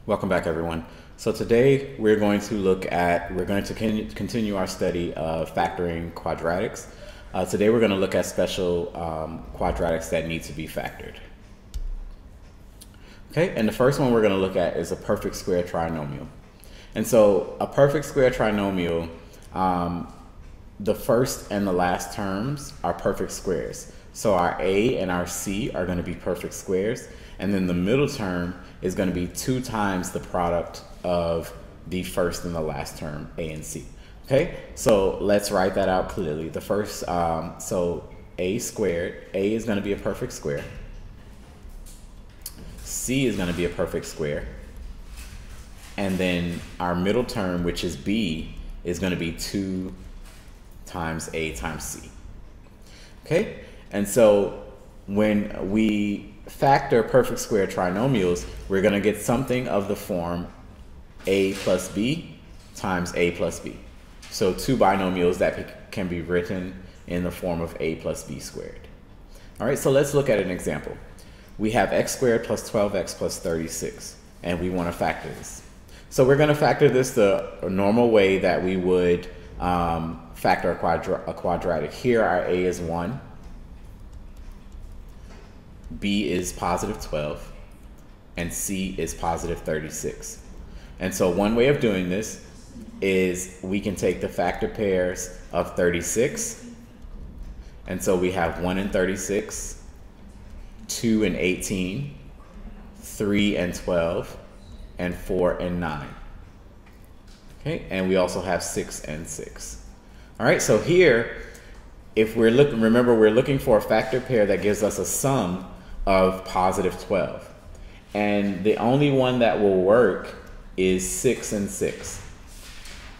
Welcome back, everyone. So today we're going to continue our study of factoring quadratics. Today we're going to look at special quadratics that need to be factored. Okay, and the first one we're going to look at is a perfect square trinomial. And so a perfect square trinomial, the first and the last terms are perfect squares. So our a and our c are going to be perfect squares. And then the middle term is going to be 2 times the product of the first and the last term, a and c. Okay, so let's write that out clearly. The first, so a squared, a is going to be a perfect square. C is going to be a perfect square. And then our middle term, which is b, is going to be 2 times a times c. Okay, and so when we factor perfect square trinomials, we're going to get something of the form a plus b times a plus b. So 2 binomials that can be written in the form of a plus b squared. All right, so let's look at an example. We have x squared plus 12x plus 36, and we want to factor this. So we're going to factor this the normal way that we would factor a quadratic. Here our a is 1. B is positive 12, and C is positive 36. And so one way of doing this is we can take the factor pairs of 36. And so we have 1 and 36, 2 and 18, 3 and 12, and 4 and 9. Okay, and we also have 6 and 6. All right, so here, if we're looking, remember we're looking for a factor pair that gives us a sum of positive 12. And the only one that will work is 6 and 6.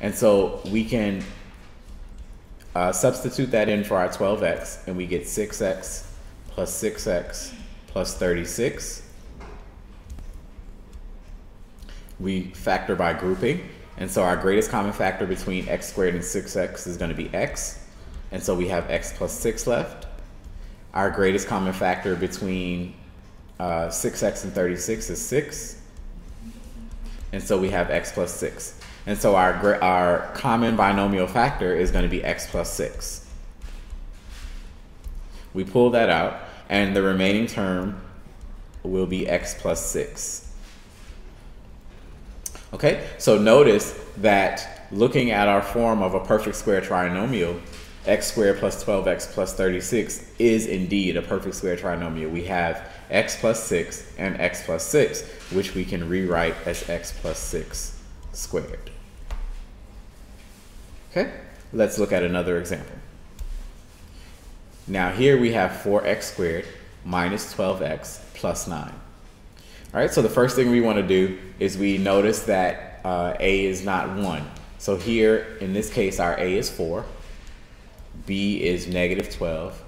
And so we can substitute that in for our 12x, and we get 6x plus 6x plus 36. We factor by grouping. And so our greatest common factor between x squared and 6x is going to be x. And so we have x plus 6 left. Our greatest common factor between 6x and 36 is 6. And so we have x plus 6. And so our common binomial factor is going to be x plus 6. We pull that out, and the remaining term will be x plus 6. Okay, so notice that looking at our form of a perfect square trinomial, x squared plus 12x plus 36 is indeed a perfect square trinomial. We have x plus 6 and x plus 6, which we can rewrite as x plus 6 squared. Okay, let's look at another example. Now here we have 4x squared minus 12x plus 9. All right, so the first thing we want to do is we notice that a is not 1. So here, in this case, our a is 4. B is negative 12,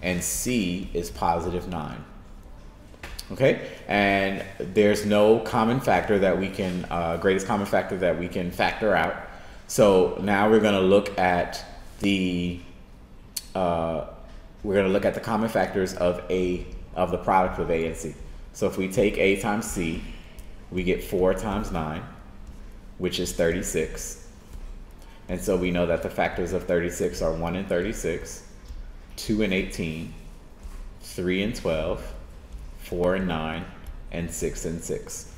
and C is positive 9. Okay, and there's no common factor that we can, greatest common factor that we can factor out. So now we're going to look at the, common factors of the product of A and C. So if we take A times C, we get 4 times 9, which is 36. And so we know that the factors of 36 are 1 and 36, 2 and 18, 3 and 12, 4 and 9, and 6 and 6.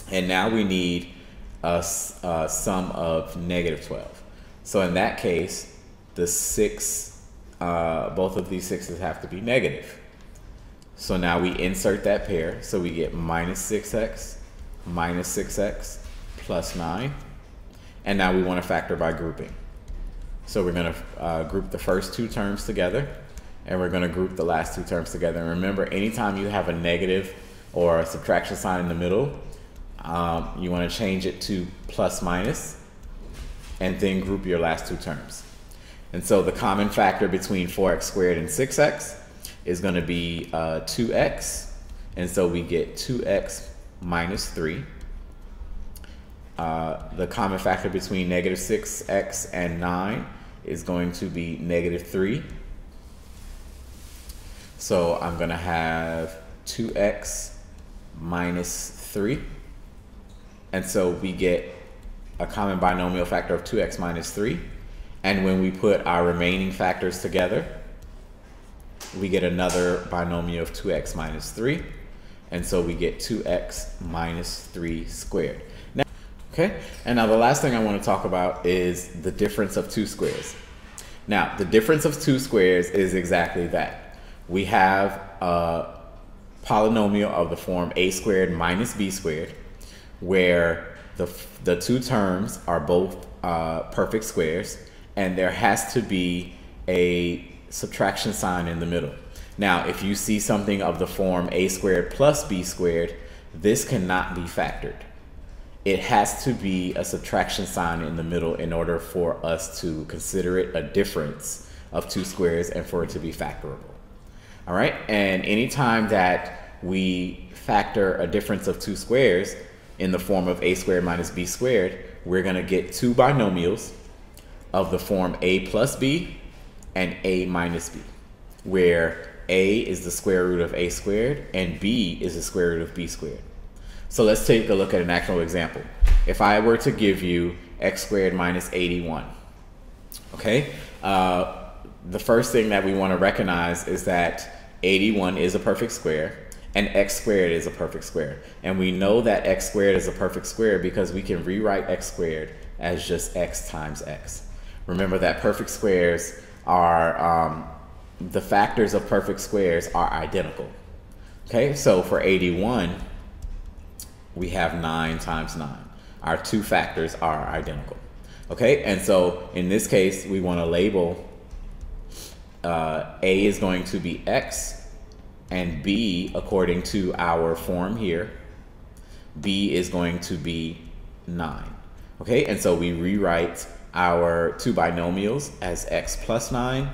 And now we need a sum of negative 12. So in that case, the 6, both of these 6's have to be negative. So now we insert that pair. So we get minus 6x plus 9. And now we want to factor by grouping. So we're going to group the first 2 terms together, and we're going to group the last 2 terms together. And remember, anytime you have a negative or a subtraction sign in the middle, you want to change it to plus minus, and then group your last 2 terms. And so the common factor between 4x squared and 6x is going to be 2x. And so we get 2x minus 3. The common factor between negative 6x and 9 is going to be negative 3. So I'm going to have 2x minus 3. And so we get a common binomial factor of 2x minus 3. And when we put our remaining factors together, we get another binomial of 2x minus 3. And so we get 2x minus 3 squared. Now, okay, and now the last thing I want to talk about is the difference of two squares. Now, the difference of two squares is exactly that. We have a polynomial of the form a squared minus b squared, where the two terms are both perfect squares, and there has to be a subtraction sign in the middle. Now, if you see something of the form a squared plus b squared, this cannot be factored. It has to be a subtraction sign in the middle in order for us to consider it a difference of two squares and for it to be factorable. All right, and anytime that we factor a difference of two squares in the form of a squared minus b squared, we're going to get two binomials of the form a plus b and a minus b, where a is the square root of a squared and b is the square root of b squared. So let's take a look at an actual example. If I were to give you x squared minus 81, okay, the first thing that we want to recognize is that 81 is a perfect square and x squared is a perfect square. And we know that x squared is a perfect square because we can rewrite x squared as just x times x. Remember that perfect squares are, the factors of perfect squares are identical. Okay, so for 81, we have 9 times 9. Our two factors are identical. Okay, and so in this case, we want to label a is going to be x, and b, according to our form here, b is going to be 9. Okay, and so we rewrite our two binomials as x plus 9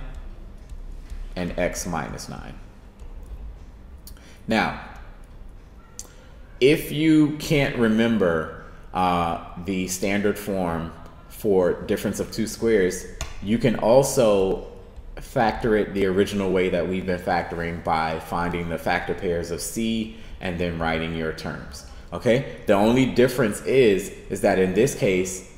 and x minus 9. Now, if you can't remember the standard form for difference of two squares, you can also factor it the original way that we've been factoring by finding the factor pairs of c and then writing your terms. Okay, the only difference is that in this case,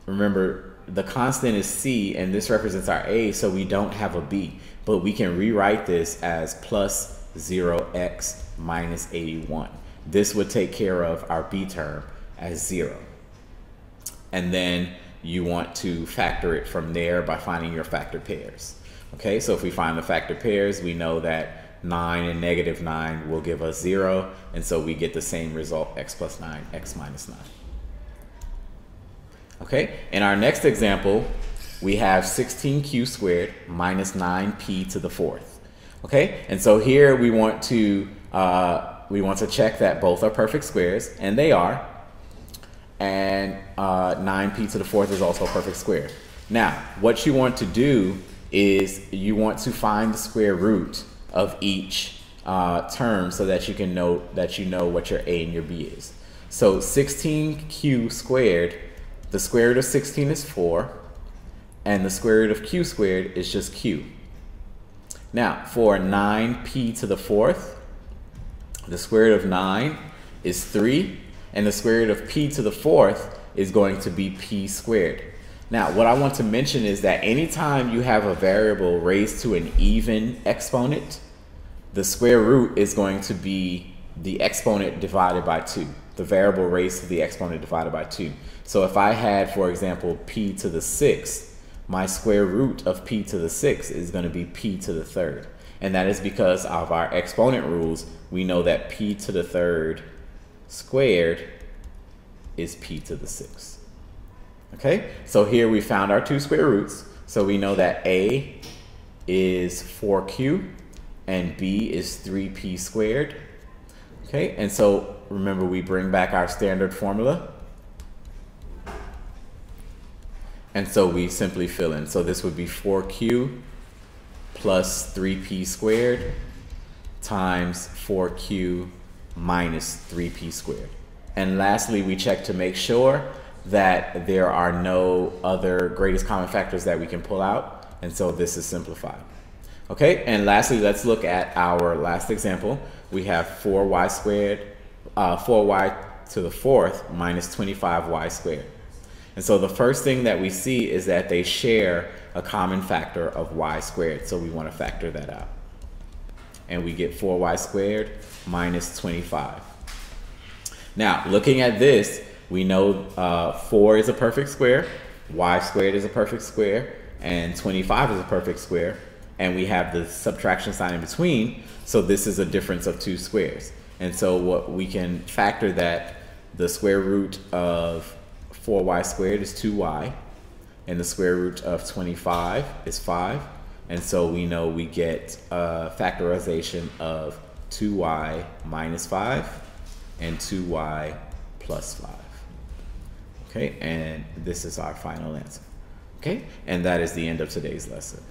remember, the constant is c and this represents our a, so we don't have a b, but we can rewrite this as plus 0x minus 81. This would take care of our b term as 0. And then you want to factor it from there by finding your factor pairs. Okay, so if we find the factor pairs, we know that 9 and negative 9 will give us 0, and so we get the same result, x plus 9, x minus 9. Okay, in our next example, we have 16q squared minus 9p to the fourth. Okay, and so here we want to check that both are perfect squares, and they are, and 9p to the fourth is also a perfect square. Now, what you want to do is you want to find the square root of each term so that you can know what your a and your b is. So 16q squared, the square root of 16 is 4, and the square root of q squared is just q. Now, for 9p to the fourth, the square root of 9 is 3, and the square root of p to the fourth is going to be p squared. Now, what I want to mention is that anytime you have a variable raised to an even exponent, the square root is going to be the exponent divided by 2, the variable raised to the exponent divided by 2. So if I had, for example, p to the 6th, my square root of p to the 6th is going to be p to the third. And that is because of our exponent rules. We know that p to the third squared is p to the 6th. Okay, so here we found our two square roots. So we know that a is 4q and b is 3p squared. Okay, and so remember, we bring back our standard formula. And so we simply fill in. So this would be 4q plus 3p squared times 4q minus 3p squared. And lastly, we check to make sure that there are no other greatest common factors that we can pull out. And so this is simplified. Okay, and lastly, let's look at our last example. We have 4y squared, 4y to the fourth minus 25y squared. And so the first thing that we see is that they share a common factor of y squared. So we want to factor that out. And we get 4y squared minus 25. Now, looking at this, we know 4 is a perfect square, y squared is a perfect square, and 25 is a perfect square. And we have the subtraction sign in between, so this is a difference of 2 squares. And so what we can factor that the square root of 4y squared is 2y, and the square root of 25 is 5. And so we know we get factorization of 2y minus 5 and 2y plus 5. Okay, and this is our final answer. Okay, and that is the end of today's lesson.